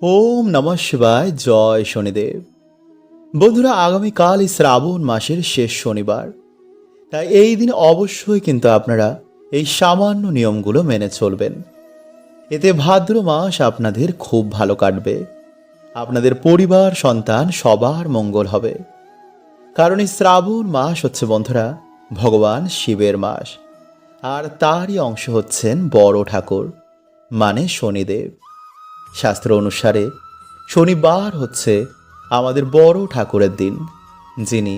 ওম নমঃ শিবায়। জয় শনিদেব। বন্ধুরা, আগামীকাল শ্রাবণ মাসের শেষ শনিবার, তাই এই দিন অবশ্যই কিন্তু আপনারা এই সামান্য নিয়মগুলো মেনে চলবেন। এতে ভাদ্র মাস আপনাদের খুব ভালো কাটবে। আপনাদের পরিবার, সন্তান সবার মঙ্গল হবে। কারণ এই শ্রাবণ মাস হচ্ছে বন্ধুরা ভগবান শিবের মাস, আর তারই অংশ হচ্ছেন বড় ঠাকুর মানে শনিদেব। শাস্ত্র অনুসারে শনিবার হচ্ছে আমাদের বড় ঠাকুরের দিন, যিনি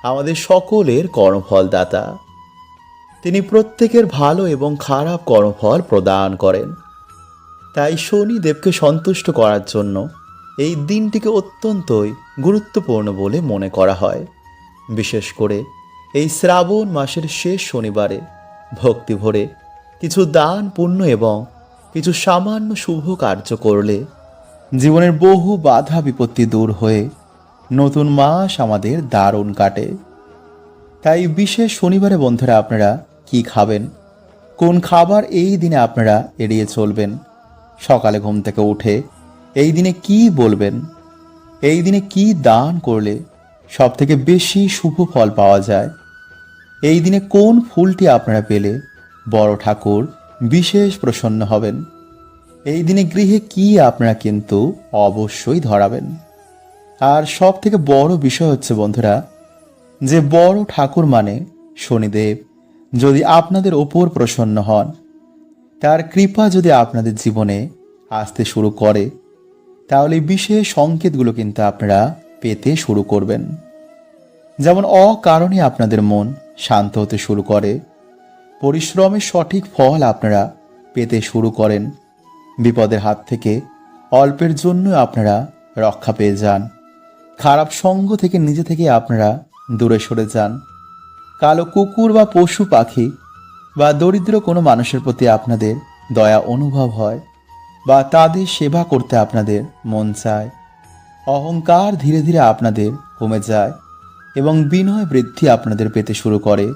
আমাদের সকলের কর্মফল দাতা। তিনি প্রত্যেকের ভালো এবং খারাপ কর্মফল প্রদান করেন। তাই শনিদেবকে সন্তুষ্ট করার জন্য এই দিনটিকে অত্যন্তই গুরুত্বপূর্ণ বলে মনে করা হয়। বিশেষ করে এই শ্রাবণ মাসের শেষ শনিবারে ভক্তি ভরে কিছু দান পুণ্য এবং কিছু সামান্য শুভ কার্য করলে জীবনের বহু বাধা বিপত্তি দূর হয়ে নতুন মাস আমাদের দারুণ কাটে। তাই বিশেষ শনিবারে বন্ধুরা আপনারা কি খাবেন, কোন খাবার এই দিনে আপনারা এড়িয়ে চলবেন, সকালে ঘুম থেকে উঠে এই দিনে কি বলবেন, এই দিনে কি দান করলে সব থেকে বেশি শুভ ফল পাওয়া যায়, এই দিনে কোন ফুলটি আপনারা পেলে বড় ঠাকুর বিশেষ প্রসন্ন হবেন, এই দিনে গৃহে কি আপনারা কিন্তু অবশ্যই ধরাবেন। আর সব থেকে বড় বিষয় হচ্ছে বন্ধুরা, যে বড় ঠাকুর মানে শনিদেব যদি আপনাদের ওপর প্রসন্ন হন, তার কৃপা যদি আপনাদের জীবনে আসতে শুরু করে, তাহলে বিশেষ সংকেতগুলো কিন্তু আপনারা পেতে শুরু করবেন। যেমন অকারণে আপনাদের মন শান্ত হতে শুরু করে, পরিশ্রমের সঠিক ফল আপনারা পেতে শুরু করেন, বিপদের হাত থেকে অল্পের জন্য আপনারা রক্ষা পেয়ে যান, খারাপ সঙ্গ থেকে নিজে থেকে আপনারা দূরে সরে যান, কালো কুকুর বা পশু পাখি বা দরিদ্র কোনো মানুষের প্রতি আপনাদের দয়া অনুভব হয়, বা তাদের সেবা করতে আপনাদের মন চায়, অহংকার ধীরে ধীরে আপনাদের কমে যায় এবং বিনয় বৃদ্ধি আপনাদের পেতে শুরু করে,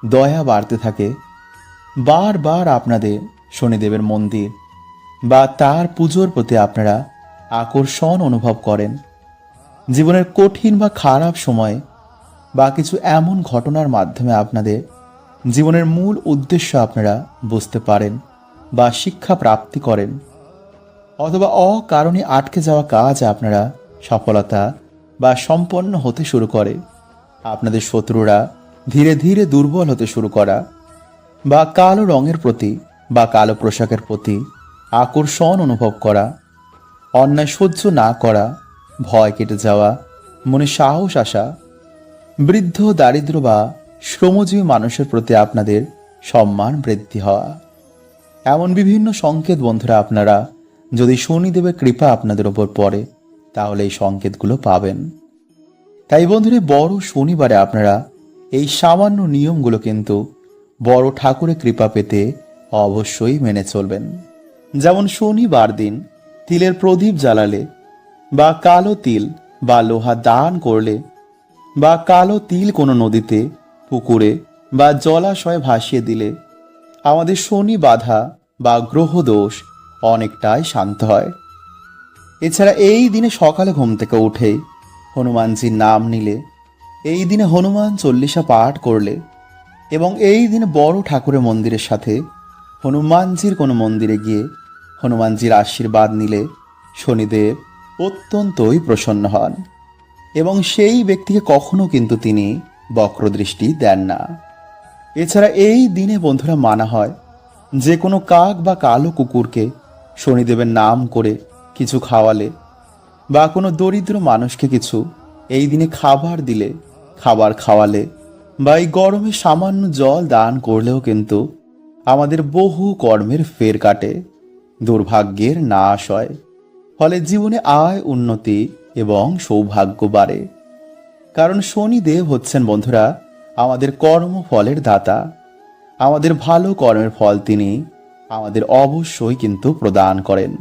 দয়া বাড়তে থাকে, বারবার আপনাদের শনিদেবের মন্দির বা তার পুজোর প্রতি আপনারা আকর্ষণ অনুভব করেন, জীবনের কঠিন বা খারাপ সময়ে বা কিছু এমন ঘটনার মাধ্যমে আপনাদের জীবনের মূল উদ্দেশ্য আপনারা বুঝতে পারেন বা শিক্ষা প্রাপ্তি করেন, অথবা অকারণে আটকে যাওয়া কাজ আপনারা সফলতা বা সম্পন্ন হতে শুরু করে, আপনাদের শত্রুরা ধীরে ধীরে দুর্বল হতে শুরু করা, বা কালো রঙের প্রতি বা কালো পোশাকের প্রতি আকর্ষণ অনুভব করা, অন্যায় সহ্য না করা, ভয় কেটে যাওয়া, মনে সাহস আসা, বৃদ্ধ, দারিদ্র বা শ্রমজীবী মানুষের প্রতি আপনাদের সম্মান বৃদ্ধি হওয়া, এমন বিভিন্ন সংকেত বন্ধুরা আপনারা যদি শনিদেবের কৃপা আপনাদের ওপর পড়ে তাহলে এই সংকেতগুলো পাবেন। তাই বন্ধুরা, বড় শনিবারে আপনারা এই সামান্য নিয়মগুলো কিন্তু বড় ঠাকুরের কৃপা পেতে অবশ্যই মেনে চলবেন। যেমন শনিবার দিন তিলের প্রদীপ জ্বালালে, বা কালো তিল বা লোহা দান করলে, বা কালো তিল কোনো নদীতে, পুকুরে বা জলাশয়ে ভাসিয়ে দিলে আমাদের শনি বাধা বা গ্রহ দোষ অনেকটাই শান্ত হয়। এছাড়া এই দিনে সকালে ঘুম থেকে উঠে হনুমানজির নাম নিলে, এই দিনে হনুমান চল্লিশা পাঠ করলে এবং এই দিনে বড় ঠাকুরের মন্দিরের সাথে হনুমানজির কোনো মন্দিরে গিয়ে হনুমানজির আশীর্বাদ নিলে শনিদেব অত্যন্তই প্রসন্ন হন এবং সেই ব্যক্তিকে কখনো কিন্তু তিনি বক্রদৃষ্টি দেন না। এছাড়া এই দিনে বন্ধুরা মানা হয়, যে কোনো কাক বা কালো কুকুরকে শনিদেবের নাম করে কিছু খাওয়ালে, বা কোনো দরিদ্র মানুষকে কিছু এই দিনে খাবার দিলে, খাবার খাওয়ালে, বা এই গরমে সামান্য জল দান করলেও কিন্তু আমাদের বহু কর্মের ফের কাটে, দুর্ভাগ্যের নাশ হয়, ফলে জীবনে আয়, উন্নতি এবং সৌভাগ্য বাড়ে। কারণ শনিদেব হচ্ছেন বন্ধুরা আমাদের কর্মফলের দাতা। আমাদের ভালো কর্মের ফল তিনি আমাদের অবশ্যই কিন্তু প্রদান করেন।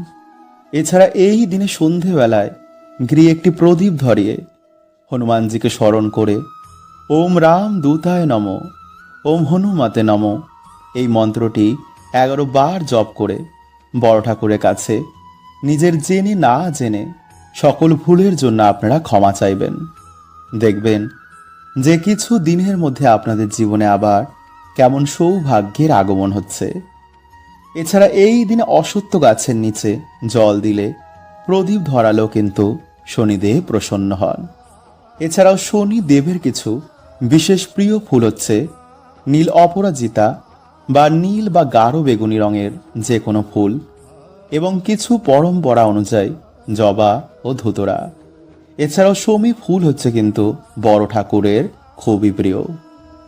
এছাড়া এই দিনে সন্ধেবেলায় গৃহে একটি প্রদীপ ধরিয়ে হনুমানজিকে স্মরণ করে ওম রাম দূতায় নম, ওম হনুমতে নম এই মন্ত্রটি 11 বার জপ করে বড় ঠাকুরের কাছে নিজের জেনে না জেনে সকল ভুলের জন্য আপনারা ক্ষমা চাইবেন। দেখবেন যে কিছু দিনের মধ্যে আপনাদের জীবনে আবার কেমন সৌভাগ্যের আগমন হচ্ছে। এছাড়া এই দিনে অশ্বত্থ গাছের নিচে জল দিলে, প্রদীপ ধরালেও কিন্তু শনিদেব প্রসন্ন হন। এছাড়াও শনি দেবের কিছু বিশেষ প্রিয় ফুল হচ্ছে নীল অপরাজিতা বা নীল বা গাঢ় বেগুনি রঙের যে কোনো ফুল, এবং কিছু পরম্পরা অনুযায়ী জবা ও ধুতরা। এছাড়াও শমী ফুল হচ্ছে কিন্তু বড় ঠাকুরের খুবই প্রিয়।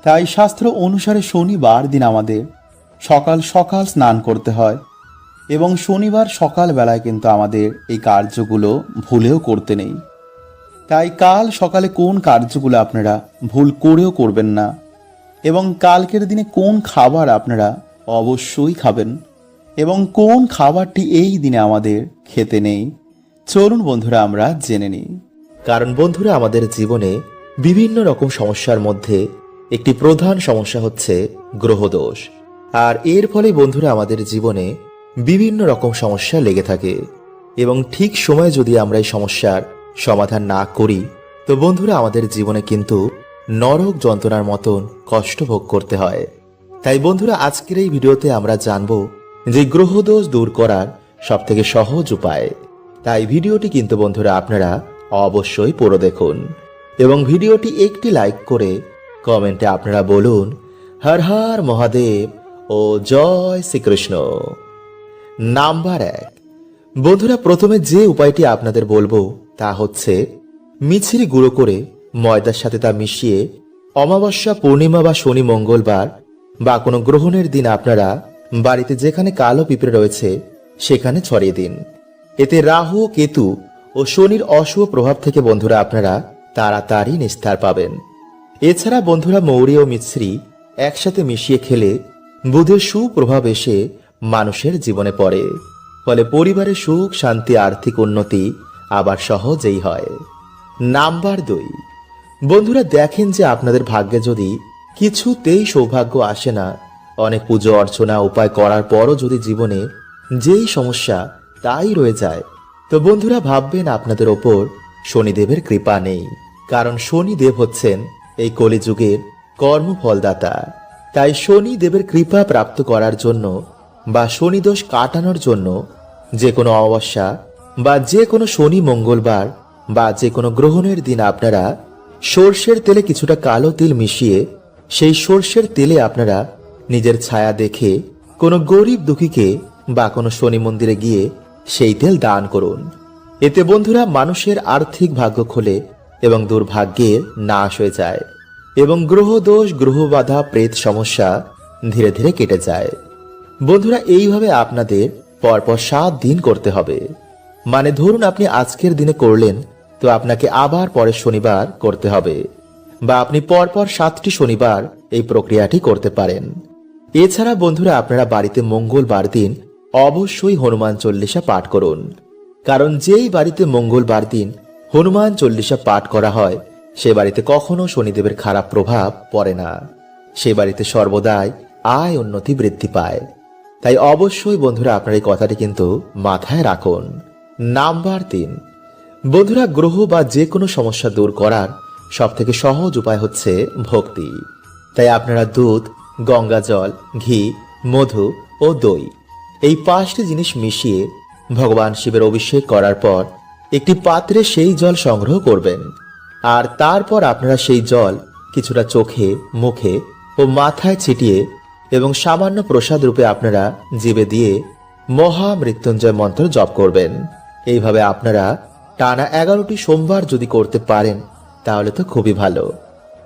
তাই শাস্ত্র অনুসারে শনিবার দিন আমাদের সকাল সকাল স্নান করতে হয়, এবং শনিবার সকাল বেলায় কিন্তু আমাদের এই কার্যগুলো ভুলেও করতে নেই। তাই কাল সকালে কোন কার্যগুলো আপনারা ভুল করেও করবেন না, এবং কালকের দিনে কোন খাবার আপনারা অবশ্যই খাবেন, এবং কোন খাবারটি এই দিনে আমাদের খেতে নেই, চলুন বন্ধুরা আমরা জেনে নিই। কারণ বন্ধুরা, আমাদের জীবনে বিভিন্ন রকম সমস্যার মধ্যে একটি প্রধান সমস্যা হচ্ছে গ্রহদোষ। আর এর ফলে বন্ধুরা আমাদের জীবনে বিভিন্ন রকম সমস্যা লেগে থাকে, এবং ঠিক সময়ে যদি আমরা এই সমস্যার সমাধান না করি, তো বন্ধুরা আমাদের জীবনে কিন্তু নরক যন্ত্রণার মতন কষ্ট ভোগ করতে হয়। তাই বন্ধুরা আজকের এই ভিডিওতে আমরা জানব যে গ্রহদোষ দূর করার সবথেকে সহজ উপায়। তাই ভিডিওটি কিন্তু বন্ধুরা আপনারা অবশ্যই পুরো দেখুন, এবং ভিডিওটি একটি লাইক করে কমেন্টে আপনারা বলুন হর হর মহাদেব ও জয় শ্রীকৃষ্ণ। নাম্বার 1, বন্ধুরা প্রথমে যে উপায়টি আপনাদের বলবো তা হচ্ছে মিছরি গুঁড়ো করে ময়দার সাথে তা মিশিয়ে অমাবস্যা, পূর্ণিমা বা শনি, মঙ্গলবার বা কোনো গ্রহণের দিন আপনারা বাড়িতে যেখানে কালো পিঁপড়ে রয়েছে সেখানে ছড়িয়ে দিন। এতে রাহু, কেতু ও শনির অশুভ প্রভাব থেকে বন্ধুরা আপনারা তাড়াতাড়ি নিস্তার পাবেন। এছাড়া বন্ধুরা মৌরি ও মিছরি একসাথে মিশিয়ে খেলে বুধের সুপ্রভাব এসে মানুষের জীবনে পড়ে, ফলে পরিবারের সুখ, শান্তি, আর্থিক উন্নতি আবার সহজেই হয়। নাম্বার 2, বন্ধুরা দেখেন যে আপনাদের ভাগ্যে যদি কিছুতেই সৌভাগ্য আসে না, অনেক পুজো অর্চনা উপায় করার পরও যদি জীবনে যেই সমস্যা তাই রয়ে যায়, তো বন্ধুরা ভাববেন আপনাদের ওপর শনিদেবের কৃপা নেই। কারণ শনিদেব হচ্ছেন এই কলিযুগের কর্মফলদাতা। তাই শনিদেবের কৃপা প্রাপ্ত করার জন্য বা শনিদোষ কাটানোর জন্য যে কোনো অমাবস্যা বা যে কোনো শনি, মঙ্গলবার বা যে কোনো গ্রহণের দিন আপনারা সর্ষের তেলে কিছুটা কালো তিল মিশিয়ে সেই সর্ষের তেলে আপনারা নিজের ছায়া দেখে কোনো গরিব দুঃখীকে বা কোনো শনি মন্দিরে গিয়ে সেই তেল দান করুন। এতে বন্ধুরা মানুষের আর্থিক ভাগ্য খোলে এবং দুর্ভাগ্যের নাশ হয়ে যায়, এবং গ্রহদোষ, গ্রহবাধা, প্রেত সমস্যা ধীরে ধীরে কেটে যায়। বন্ধুরা এইভাবে আপনাদের পরপর 7 দিন করতে হবে। মানে ধরুন আপনি আজকের দিনে করলেন, তো আপনাকে আবার পরের শনিবার করতে হবে, বা আপনি পরপর 7টি শনিবার এই প্রক্রিয়াটি করতে পারেন। এছাড়া বন্ধুরা আপনারা বাড়িতে মঙ্গলবার দিন অবশ্যই হনুমান চল্লিশা পাঠ করুন। কারণ যেই বাড়িতে মঙ্গলবার দিন হনুমান চল্লিশা পাঠ করা হয় সে বাড়িতে কখনো শনিদেবের খারাপ প্রভাব পড়ে না, সে বাড়িতে সর্বদাই আয় উন্নতি বৃদ্ধি পায়। তাই অবশ্যই বন্ধুরা আপনার এই কথাটি কিন্তু মাথায় রাখুন। নাম্বার 3, বন্ধুরা গ্রহ বা যে কোনো সমস্যা দূর করার সবথেকে সহজ উপায় হচ্ছে ভক্তি। তাই আপনারা দুধ, গঙ্গা জল, ঘি, মধু ও দই এই 5টি জিনিস মিশিয়ে ভগবান শিবের অভিষেক করার পর একটি পাত্রে সেই জল সংগ্রহ করবেন। আর তারপর আপনারা সেই জল কিছুটা চোখে, মুখে ও মাথায় ছিটিয়ে এবং সামান্য প্রসাদ রূপে আপনারা জিভে দিয়ে মহামৃত্যুঞ্জয় মন্ত্র জপ করবেন। এইভাবে আপনারা টানা 11টি সোমবার যদি করতে পারেন তাহলে তো খুবই ভালো।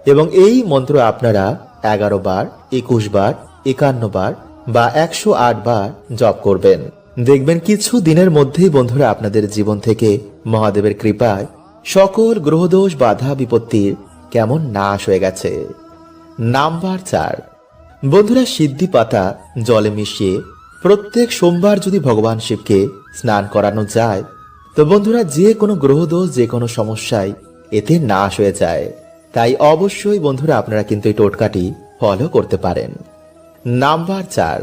এবং এই মন্ত্র আপনারা 11 বার, 21 বার, 51 বার বা 108 বার জপ করবেন। দেখবেন কিছু দিনের মধ্যেই বন্ধুরা আপনাদের জীবন থেকে মহাদেবের কৃপায় সকল গ্রহদোষ, বাধা, বিপত্তির কেমন নাশ হয়ে গেছে। নাম্বার 4, বন্ধুরা সিদ্ধি পাতা জলে মিশিয়ে প্রত্যেক সোমবার যদি ভগবান শিবকে স্নান করানো যায়, তো বন্ধুরা যে কোনো গ্রহদোষ, যে কোনো সমস্যায় এতে নাশ হয়ে যায়। তাই অবশ্যই বন্ধুরা আপনারা কিন্তু এই টোটকাটি ফলো করতে পারেন। নাম্বার 4,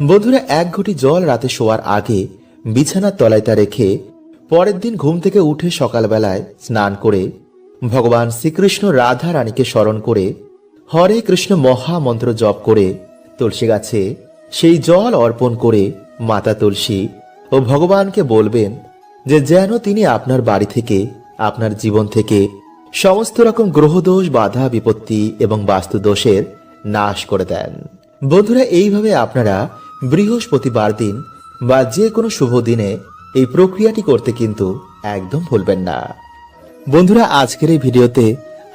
বন্ধুরা 1 ঘটি জল রাতে শোয়ার আগে বিছানার তলায় তা রেখে পরের দিন ঘুম থেকে উঠে সকালবেলায় স্নান করে ভগবান শ্রীকৃষ্ণ রাধা রানীকে স্মরণ করে হরে কৃষ্ণ মহামন্ত্র জপ করে তুলসী গাছে সেই জল অর্পণ করে মাতা তুলসী ও ভগবানকে বলবেন যে যেন তিনি আপনার বাড়ি থেকে, আপনার জীবন থেকে সমস্ত রকম গ্রহদোষ, বাধা, বিপত্তি এবং বাস্তু দোষের নাশ করে দেন। বন্ধুরা, এইভাবে আপনারা বৃহস্পতিবার দিন বা যে কোনো শুভ দিনে এই প্রক্রিয়াটি করতে কিন্তু একদম ভুলবেন না। বন্ধুরা, আজকের এই ভিডিওতে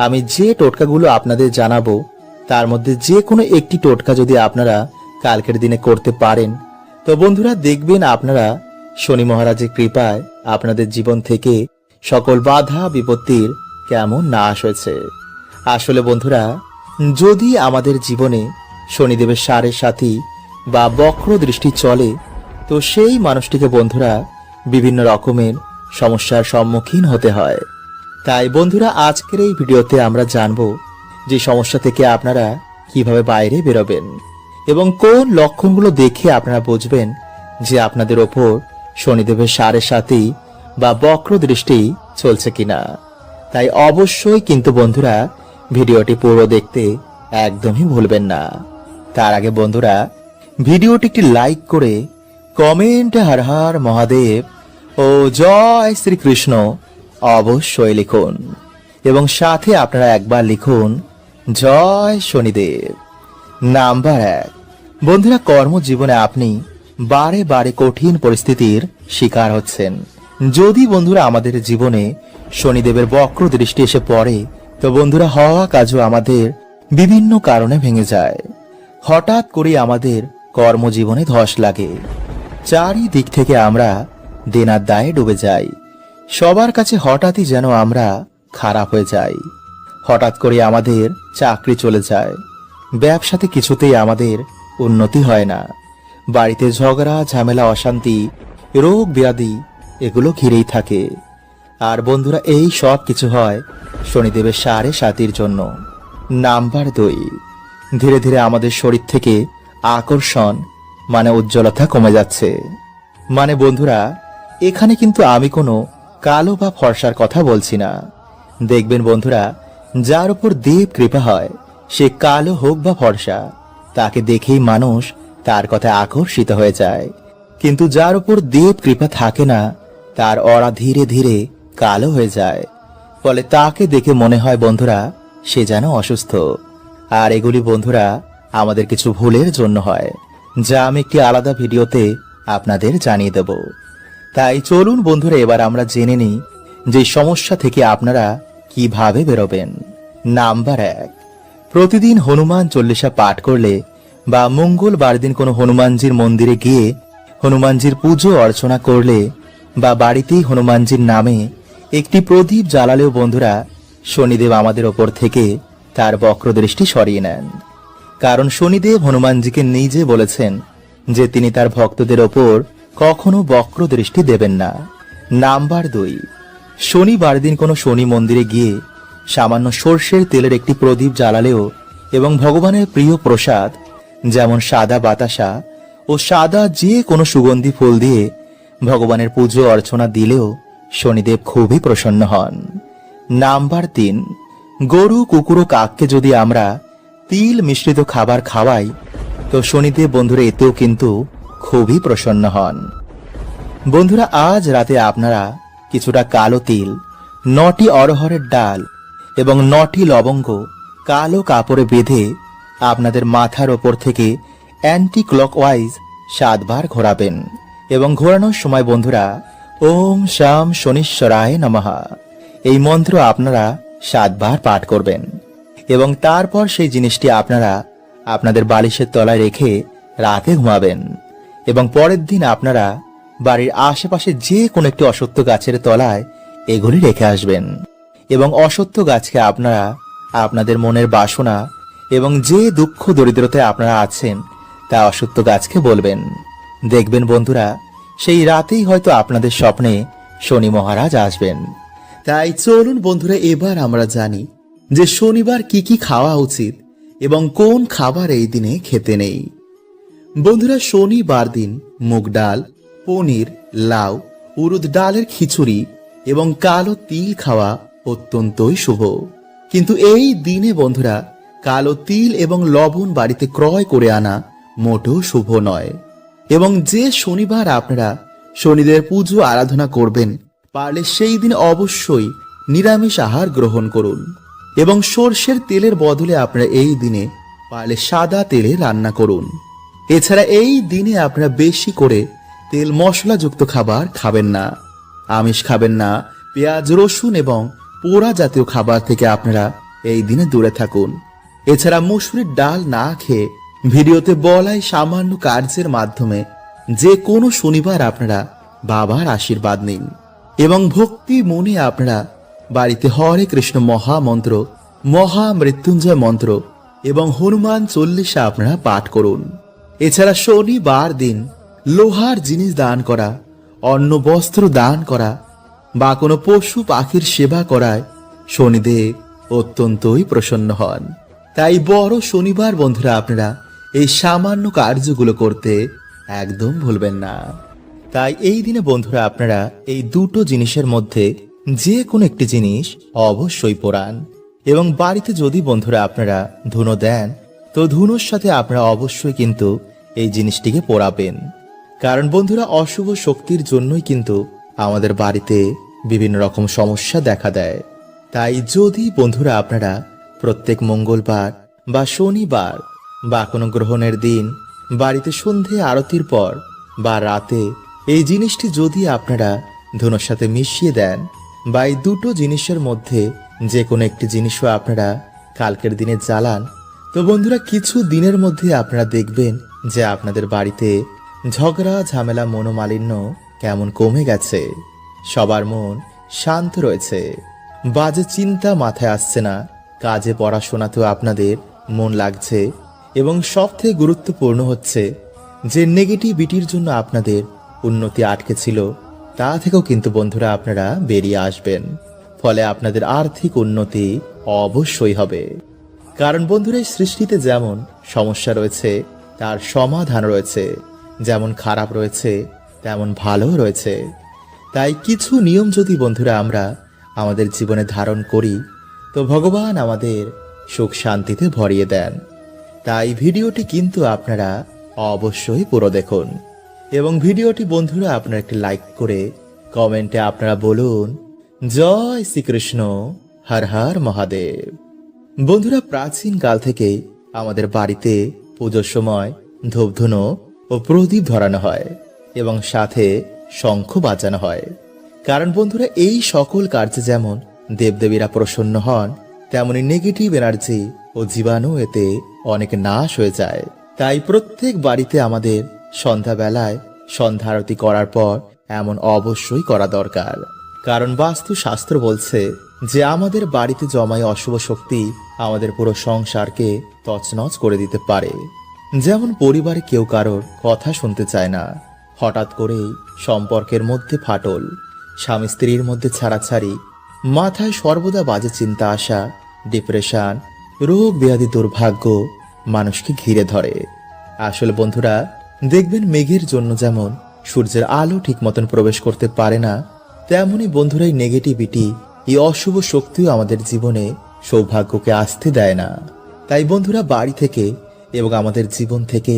আমি যে টোটকাগুলো আপনাদের জানাবো তার মধ্যে যে কোনো একটি টোটকা যদি আপনারা কালকের দিনে করতে পারেন, তো বন্ধুরা দেখবেন আপনারা শনি মহারাজের কৃপায় আপনাদের জীবন থেকে সকল বাধা বিপত্তির কেমন নাশ হয়েছে। আসলে বন্ধুরা, যদি আমাদের জীবনে শনিদেবের সাড়ে সাথী বা বক্র দৃষ্টি চলে, তো সেই মানুষটিকে বন্ধুরা বিভিন্ন রকমের সমস্যার সম্মুখীন হতে হয়। তাই বন্ধুরা, আজকের এই ভিডিওতে আমরা জানবো যে সমস্যা থেকে আপনারা কিভাবে বাইরে বেরোবেন এবং কোন লক্ষণগুলো দেখে আপনারা বুঝবেন যে আপনাদের ওপর শনিদেবের সাড়ে সাথী বা বক্র দৃষ্টি চলছে কিনা। তাই অবশ্যই কিন্তু বন্ধুরা ভিডিওটি পুরো দেখতে একদমই ভুলবেন না। তার আগে বন্ধুরা ভিডিওটি একটি লাইক করে কমেন্টে হর হর মহাদেব ও জয় শ্রীকৃষ্ণ অবশ্যই লিখুন এবং সাথে আপনারা একবার লিখুন জয় শনিদেব। নাম্বার 1, বন্ধুরা কর্মজীবনে আপনি বারে বারে কঠিন পরিস্থিতির শিকার হচ্ছেন। যদি বন্ধুরা আমাদের জীবনে শনিদেবের বক্র দৃষ্টি এসে পড়ে, তো বন্ধুরা হওয়া কাজও আমাদের বিভিন্ন কারণে ভেঙে যায়। হঠাৎ করে আমাদের কর্মজীবনে ধস লাগে, চারিদিক থেকে আমরা দেনার দায়ে ডুবে যাই, সবার কাছে হঠাৎই যেন আমরা খারাপ হয়ে যাই। হঠাৎ করে আমাদের চাকরি চলে যায়, ব্যবসাতে কিছুতেই আমাদের উন্নতি হয় না, বাড়িতে ঝগড়া ঝামেলা অশান্তি রোগ ব্যাধি এগুলো ঘিরেই থাকে। আর বন্ধুরা এই সব কিছু হয় শনিদেবের সাড়ে সাতির জন্য। নাম্বার 2, ধীরে ধীরে আমাদের শরীর থেকে আকর্ষণ মানে উজ্জ্বলতা কমে যাচ্ছে। মানে বন্ধুরা এখানে কিন্তু আমি কোনো কালো বা ফর্সার কথা বলছি না। দেখবেন বন্ধুরা যার উপর দেব কৃপা হয়, সে কালো হোক বা ফর্সা, তাকে দেখেই মানুষ তার কথায় আকর্ষিত হয়ে যায়। কিন্তু যার উপর দেব কৃপা থাকে না, তার অরা ধীরে ধীরে কালো হয়ে যায়, ফলে তাকে দেখে মনে হয় বন্ধুরা সে যেন অসুস্থ। আর এগুলি বন্ধুরা আমাদের কিছু ভুলের জন্য হয়, যা আমি একটি আলাদা ভিডিওতে আপনাদের জানিয়ে দেব। তাই চলুন বন্ধুরা এবার আমরা জেনে নিই যে সমস্যা থেকে আপনারা কিভাবে বেরোবেন। নাম্বার 1, প্রতিদিন হনুমান চল্লিশা পাঠ করলে বা মঙ্গলবার দিন কোনো হনুমানজির মন্দিরে গিয়ে হনুমানজির পুজো অর্চনা করলে বা বাড়িতেই হনুমানজির নামে একটি প্রদীপ জ্বালালেও বন্ধুরা শনিদেব আমাদের ওপর থেকে তার বক্র দৃষ্টি সরিয়ে নেন। কারণ শনিদেব হনুমানজিকে নিজে বলেছেন যে তিনি তার ভক্তদের ওপর কখনো বক্র দৃষ্টি দেবেন না। নাম্বার 2, শনিবার দিন কোনো শনি মন্দিরে গিয়ে সামান্য সর্ষের তেলের একটি প্রদীপ জ্বালালেও এবং ভগবানের প্রিয় প্রসাদ যেমন সাদা বাতাসা ও সাদা যে কোনো সুগন্ধি ফুল দিয়ে ভগবানের পুজো অর্চনা দিলেও শনিদেব খুবই প্রসন্ন হন। নাম্বার 3, গরু কুকুর ও কাককে যদি আমরা তিল মিশ্রিত খাবার খাওয়াই, তো শনিদেব বন্ধুরা এতেও কিন্তু খুবই প্রসন্ন হন। বন্ধুরা আজ রাতে আপনারা কিছুটা কালো তিল, 9টি অরহরের ডাল এবং 9টি লবঙ্গ কালো কাপড়ে বেঁধে আপনাদের মাথার ওপর থেকে অ্যান্টি ক্লকওয়াইজ 7 বার ঘোরাবেন এবং ঘোরানোর সময় বন্ধুরা ওম শাম শনিশ্বরায় নমঃ এই মন্ত্র আপনারা 7 বার পাঠ করবেন এবং তারপর সেই জিনিসটি আপনারা আপনাদের বালিশের তলায় রেখে রাতে ঘুমাবেন এবং পরের দিন আপনারা বাড়ির আশেপাশে যে কোনো একটি অশ্বত্থ গাছের তলায় এগুলি রেখে আসবেন এবং অশ্বত্থ গাছকে আপনারা আপনাদের মনের বাসনা এবং যে দুঃখ দরিদ্রতায় আপনারা আছেন তা অশ্বত্থ গাছকে বলবেন। দেখবেন বন্ধুরা সেই রাতেই হয়তো আপনাদের স্বপ্নে শনি মহারাজ আসবেন। তাই চলুন বন্ধুরা এবার আমরা জানি যে শনিবার কি কি খাওয়া উচিত এবং কোন খাবার এই দিনে খেতে নেই। বন্ধুরা শনিবার দিন মুগ ডাল, পনির, লাউ, উড়দ ডালের খিচুড়ি এবং কালো তিল খাওয়া অত্যন্তই শুভ। কিন্তু এই দিনে বন্ধুরা কালো তিল এবং লবণ বাড়িতে ক্রয় করে আনা মোটেও শুভ নয়। এবং যে শনিবার আপনারা শনিদেব পুজো আরাধনা করবেন, পারলে সেই দিন অবশ্যই নিরামিষ আহার গ্রহণ করুন। এবং সর্ষের তেলের বদলে আপনারা এই দিনে পারলে সাদা তেলে রান্না করুন। এছাড়া এই দিনে আপনারা বেশি করে তেল মশলাযুক্ত খাবার খাবেন না, আমিষ খাবেন না, পেঁয়াজ রসুন এবং পোড়া জাতীয় খাবার থেকে আপনারা এই দিনে দূরে থাকুন। এছাড়া মসুরির ডাল না খেয়ে ভিডিওতে বলাই সামান্য কার্যের মাধ্যমে যে কোনো শনিবার আপনারা বাবার আশীর্বাদ নিন এবং ভক্তি মনে আপনারা বাড়িতে হরে কৃষ্ণ মহামন্ত্র, মহামৃত্যুঞ্জয় মন্ত্র এবং হনুমান চল্লিশা আপনারা পাঠ করুন। এছাড়া শনিবার দিন লোহার জিনিস দান করা, অন্ন বস্ত্র দান করা বা কোনো পশু পাখির সেবা করায় শনিদেব অত্যন্তই প্রসন্ন হন। তাই বড় শনিবার বন্ধুরা আপনারা এই সামান্য কার্যগুলো করতে একদম ভুলবেন না। তাই এই দিনে বন্ধুরা আপনারা এই দুটো জিনিসের মধ্যে যে কোনো একটি জিনিস অবশ্যই পোড়ান। এবং বাড়িতে যদি বন্ধুরা আপনারা ধুনো দেন, তো ধুনোর সাথে আপনারা অবশ্যই কিন্তু এই জিনিসটিকে পোড়াবেন। কারণ বন্ধুরা অশুভ শক্তির জন্যই কিন্তু আমাদের বাড়িতে বিভিন্ন রকম সমস্যা দেখা দেয়। তাই যদি বন্ধুরা আপনারা প্রত্যেক মঙ্গলবার বা শনিবার বা কোনো গ্রহণের দিন বাড়িতে সন্ধে আরতির পর বা রাতে এই জিনিসটি যদি আপনারা ধুনোর সাথে মিশিয়ে দেন, বা এই দুটো জিনিসের মধ্যে যে কোনো একটি জিনিসও আপনারা কালকের দিনে জ্বালান, তো বন্ধুরা কিছু দিনের মধ্যে আপনারা দেখবেন যে আপনাদের বাড়িতে ঝগড়া ঝামেলা মনোমালিন্য কেমন কমে গেছে, সবার মন শান্ত রয়েছে, বাজে চিন্তা মাথায় আসছে না, কাজে পড়াশোনাতেও আপনাদের মন লাগছে এবং সবথেকে গুরুত্বপূর্ণ হচ্ছে যে নেগেটিভিটির জন্য আপনাদের উন্নতি আটকে ছিল, তা থেকেও কিন্তু বন্ধুরা আপনারা বেরিয়ে আসবেন। ফলে আপনাদের আর্থিক উন্নতি অবশ্যই হবে। কারণ বন্ধুরা এই সৃষ্টিতে যেমন সমস্যা রয়েছে তার সমাধান রয়েছে, যেমন খারাপ রয়েছে তেমন ভালো রয়েছে। তাই কিছু নিয়ম যদি বন্ধুরা আমরা আমাদের জীবনে ধারণ করি, তো ভগবান আমাদের সুখ শান্তিতে ভরিয়ে দেন। তাই ভিডিওটি কিন্তু আপনারা অবশ্যই পুরো দেখুন এবং ভিডিওটি বন্ধুরা আপনারা একটি লাইক করে কমেন্টে আপনারা বলুন জয় শ্রীকৃষ্ণ, হর হর মহাদেব। বন্ধুরা প্রাচীন কাল থেকে আমাদের বাড়িতে পুজোর সময় ধূপধুনো ও প্রদীপ ধরানো হয় এবং সাথে শঙ্খ বাজানো হয়। কারণ বন্ধুরা এই সকল কার্যে যেমন দেবদেবীরা প্রসন্ন হন, তেমনি নেগেটিভ এনার্জি ও জীবাণু এতে অনেক নাশ হয়ে যায়। তাই প্রত্যেক বাড়িতে আমাদের সন্ধ্যাবেলায় সন্ধ্যা আরতি করার পর এমন অবশ্যই করা দরকার। কারণ বাস্তু শাস্ত্র বলছে যে আমাদের বাড়িতে জমায় অশুভ শক্তি আমাদের পুরো সংসারকে তছনছ করে দিতে পারে। যেমন পরিবারে কেউ কারোর কথা শুনতে চায় না, হঠাৎ করেই সম্পর্কের মধ্যে ফাটল, স্বামী স্ত্রীর মধ্যে ছাড়াছাড়ি, মাথায় সর্বদা বাজে চিন্তা আসা, ডিপ্রেশন, রোগ ব্যাধি, দুর্ভাগ্য মানুষকে ঘিরে ধরে। আসলে বন্ধুরা দেখবেন মেঘের জন্য যেমন সূর্যের আলো ঠিক মতন প্রবেশ করতে পারে না, তেমনি বন্ধুরা এই নেগেটিভিটি, এই অশুভ শক্তিও আমাদের জীবনে সৌভাগ্যকে আসতে দেয় না। তাই বন্ধুরা বাড়ি থেকে এবং আমাদের জীবন থেকে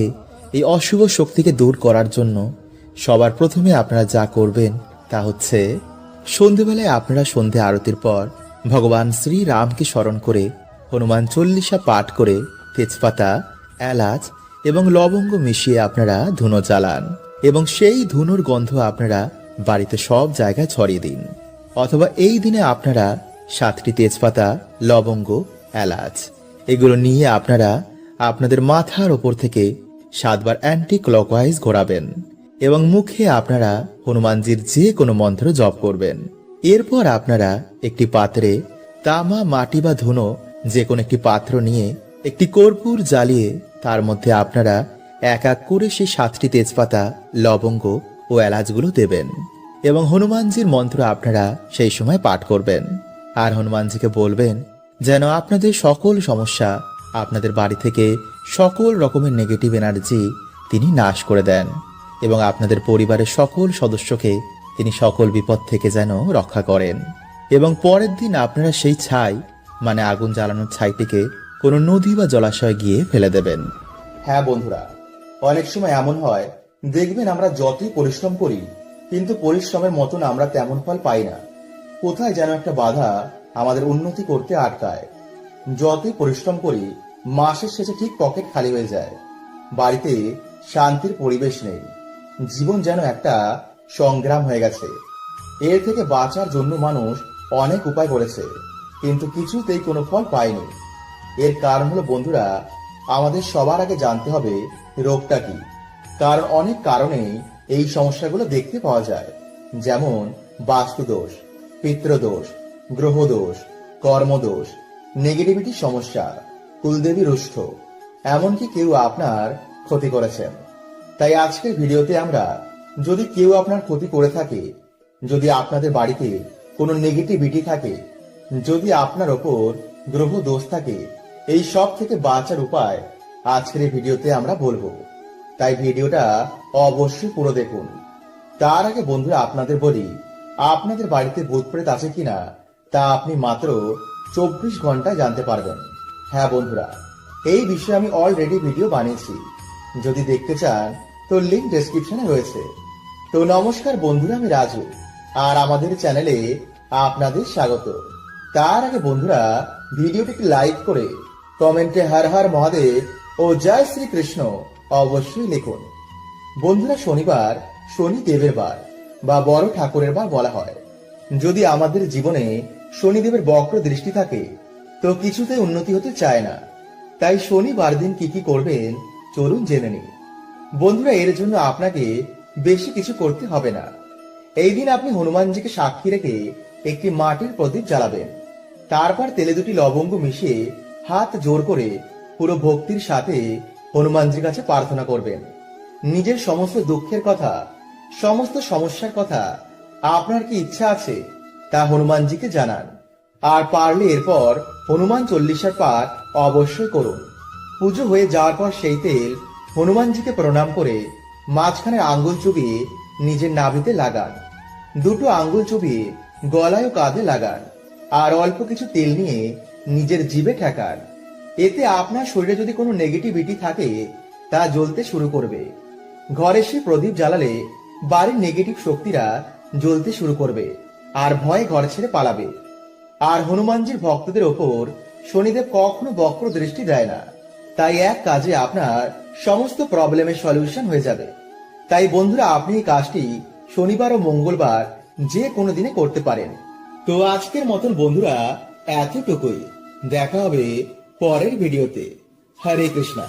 এই অশুভ শক্তিকে দূর করার জন্য সবার প্রথমে আপনারা যা করবেন তা হচ্ছে সন্ধেবেলায় আপনারা সন্ধে আরতির পর ভগবান শ্রী রামকে স্মরণ করে হনুমান চল্লিশা পাঠ করে তেজপাতা, এলাচ এবং লবঙ্গ মিশিয়ে আপনারা ধুনো জ্বালান এবং সেই ধুনোর গন্ধ আপনারা বাড়িতে সব জায়গায় ছড়িয়ে দিন। অথবা এই দিনে আপনারা 7টি তেজপাতা, লবঙ্গ, এলাচ এগুলো নিয়ে আপনারা আপনাদের মাথার ওপর থেকে 7 বার অ্যান্টি ক্লকওয়াইজ ঘোরাবেন এবং মুখে আপনারা হনুমানজির যে কোনো মন্ত্র জপ করবেন। এরপর আপনারা একটি পাত্রে তামা, মাটি বা ধুনো যে কোনো একটি পাত্র নিয়ে একটি কর্পূর জ্বালিয়ে তার মধ্যে আপনারা এক এক করে সেই 7টি তেজপাতা, লবঙ্গ ও এলাচগুলো দেবেন এবং হনুমানজির মন্ত্র আপনারা সেই সময় পাঠ করবেন। আর হনুমানজিকে বলবেন যেন আপনাদের সকল সমস্যা, আপনাদের বাড়ি থেকে সকল রকমের নেগেটিভ এনার্জি তিনি নাশ করে দেন এবং আপনাদের পরিবারের সকল সদস্যকে তিনি সকল বিপদ থেকে যেন রক্ষা করেন। এবং পরের দিন আপনারা সেই ছাই মানে আগুন জ্বালানোর ছাইটিকে কোনো নদী বা জলাশয়ে গিয়ে ফেলে দেবেন। হ্যাঁ বন্ধুরা, অনেক সময় এমন হয়, দেখবেন আমরা যতই পরিশ্রম করি কিন্তু পরিশ্রমের মতন আমরা তেমন ফল পাই না। কোথায় যেন একটা বাধা আমাদের উন্নতি করতে আটকায়। যতই পরিশ্রম করি মাসের শেষে ঠিক পকেট খালি হয়ে যায়, বাড়িতে শান্তির পরিবেশ নেই, জীবন যেন একটা সংগ্রাম হয়ে গেছে। এর থেকে বাঁচার জন্য মানুষ অনেক উপায় করেছে কিন্তু কিছুতেই কোনো ফল পায়নি। এর কারণ হলো বন্ধুরা, আমাদের সবার আগে জানতে হবে রোগটা কি। কারণ অনেক কারণেই এই সমস্যাগুলো দেখতে পাওয়া যায়, যেমন বাস্তুদোষ, পিতৃদোষ, গ্রহদোষ, কর্মদোষ, নেগেটিভিটি সমস্যা, কুলদেবী রুষ্ট, এমনকি কেউ আপনার ক্ষতি করেছেন। তাই আজকের ভিডিওতে আমরা, যদি কেউ আপনার ক্ষতি করে থাকে, যদি আপনাদের বাড়িতে কোনো নেগেটিভিটি থাকে, যদি আপনার ওপর গ্রহ দোষ থাকে, এই সব থেকে বাঁচার উপায় আজকের এই ভিডিওতে আমরা বলবো। তাই ভিডিওটা অবশ্যই পুরো দেখুন। তার আগে বন্ধুরা আপনাদের বলি, আপনাদের বাড়িতে ভূত প্রেত আছে কিনা তা আপনি মাত্র 24 ঘন্টায় জানতে পারবেন। হ্যাঁ বন্ধুরা, এই বিষয়ে আমি অলরেডি ভিডিও বানিয়েছি, যদি দেখতে চান তো লিংক ডেসক্রিপশনে রয়েছে। তো নমস্কার বন্ধুরা, আমি রাজু, আর আমাদের চ্যানেলে আপনাদের স্বাগত। তার আগে বন্ধুরা ভিডিওটিকে লাইক করে কমেন্টে হর হর মহাদেব ও জয় শ্রীকৃষ্ণ অবশ্যই লিখুন। বন্ধুরা, শনিবার শনিদেবের বার বা বড় ঠাকুরের বার বলা হয়। যদি আমাদের জীবনে শনিদেবের বক্র দৃষ্টি থাকে তো কিছুতেই উন্নতি হতে চায় না। তাই শনিবার দিন কি কি করবেন চলুন জেনে নিই। বন্ধুরা, এর জন্য আপনাকে বেশি কিছু করতে হবে না। এই দিন আপনি হনুমানজিকে সাক্ষী রেখে একটি মাটির প্রদীপ জ্বালাবেন। তারপর তেলে 2টি লবঙ্গ মিশিয়ে হাত জোর করে পুরো ভক্তির সাথে হনুমানজির কাছে প্রার্থনা করবেন। নিজের সমস্ত দুঃখের কথা, সমস্ত সমস্যার কথা, আপনার কি ইচ্ছা আছে তা হনুমানজিকে জানান। আর পারলে এরপর হনুমান চল্লিশার পাঠ অবশ্যই করুন। পুজো হয়ে যাওয়ার পর সেই তেল হনুমানজিকে প্রণাম করে মাঝখানে আঙ্গুল চুবিয়ে নিজের নাভিতে লাগান। 2টো আঙ্গুল চুবিয়ে গলায় ও কাঁধে লাগান। আর অল্প কিছু তেল নিয়ে নিজের জিভে ঠেকান। এতে আপনার শরীরে যদি কোনো নেগেটিভিটি থাকে তা জ্বলতে শুরু করবে। ঘরে সে প্রদীপ জ্বালালে বাড়ির নেগেটিভ শক্তিরা জ্বলতে শুরু করবে আর ভয়ে ঘর ছেড়ে পালাবে। আর হনুমানজির ভক্তদের ওপর শনিদেব কখনো বক্র দৃষ্টি দেয় না, তাই এক কাজে আপনার সমস্ত প্রবলেমের সলিউশন হয়ে যাবে। তাই বন্ধুরা, আপনি এই কাজটি শনিবার ও মঙ্গলবার যে কোনো দিনে করতে পারেন। তো আজকের মতন বন্ধুরা এতটুকুই, দেখা হবে পরের ভিডিওতে। হরে কৃষ্ণা।